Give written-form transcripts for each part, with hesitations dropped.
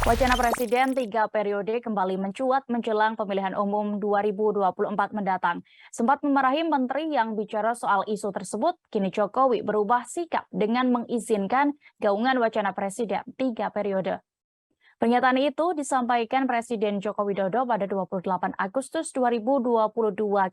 Wacana Presiden 3 periode kembali mencuat menjelang pemilihan umum 2024 mendatang. Sempat memarahi menteri yang bicara soal isu tersebut, kini Jokowi berubah sikap dengan mengizinkan gaungan wacana Presiden 3 periode. Pernyataan itu disampaikan Presiden Joko Widodo pada 28 Agustus 2022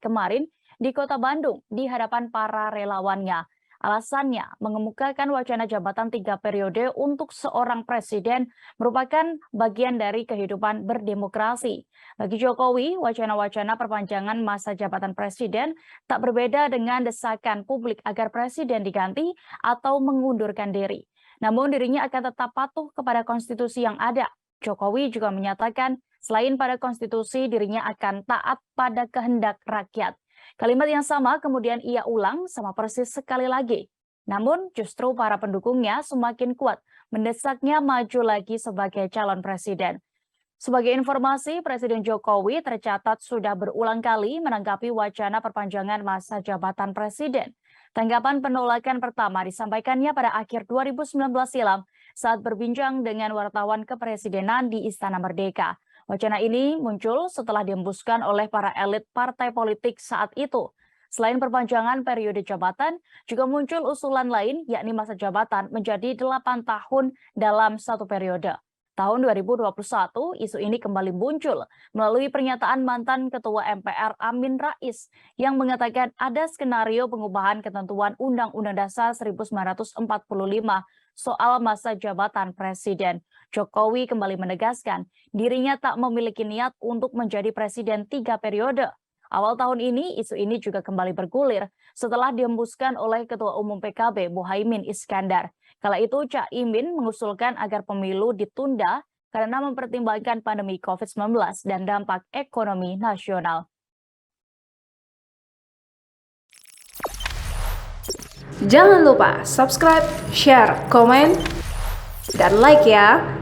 kemarin di Kota Bandung di hadapan para relawannya. Alasannya mengemukakan wacana jabatan 3 periode untuk seorang presiden merupakan bagian dari kehidupan berdemokrasi. Bagi Jokowi, wacana-wacana perpanjangan masa jabatan presiden tak berbeda dengan desakan publik agar presiden diganti atau mengundurkan diri. Namun dirinya akan tetap patuh kepada konstitusi yang ada. Jokowi juga menyatakan selain pada konstitusi dirinya akan taat pada kehendak rakyat. Kalimat yang sama kemudian ia ulang sama persis sekali lagi. Namun justru para pendukungnya semakin kuat mendesaknya maju lagi sebagai calon presiden. Sebagai informasi, Presiden Jokowi tercatat sudah berulang kali menanggapi wacana perpanjangan masa jabatan presiden. Tanggapan penolakan pertama disampaikannya pada akhir 2019 silam saat berbincang dengan wartawan kepresidenan di Istana Merdeka. Wacana ini muncul setelah dihembuskan oleh para elit partai politik saat itu. Selain perpanjangan periode jabatan, juga muncul usulan lain yakni masa jabatan menjadi 8 tahun dalam satu periode. Tahun 2021, isu ini kembali muncul melalui pernyataan mantan Ketua MPR Amin Rais yang mengatakan ada skenario pengubahan ketentuan Undang-Undang Dasar 1945 soal masa jabatan presiden. Jokowi kembali menegaskan dirinya tak memiliki niat untuk menjadi presiden 3 periode. Awal tahun ini, isu ini juga kembali bergulir setelah dihembuskan oleh Ketua Umum PKB Muhaimin Iskandar. Kala itu, Caimin mengusulkan agar pemilu ditunda karena mempertimbangkan pandemi COVID-19 dan dampak ekonomi nasional. Jangan lupa subscribe, share, komen, dan like ya!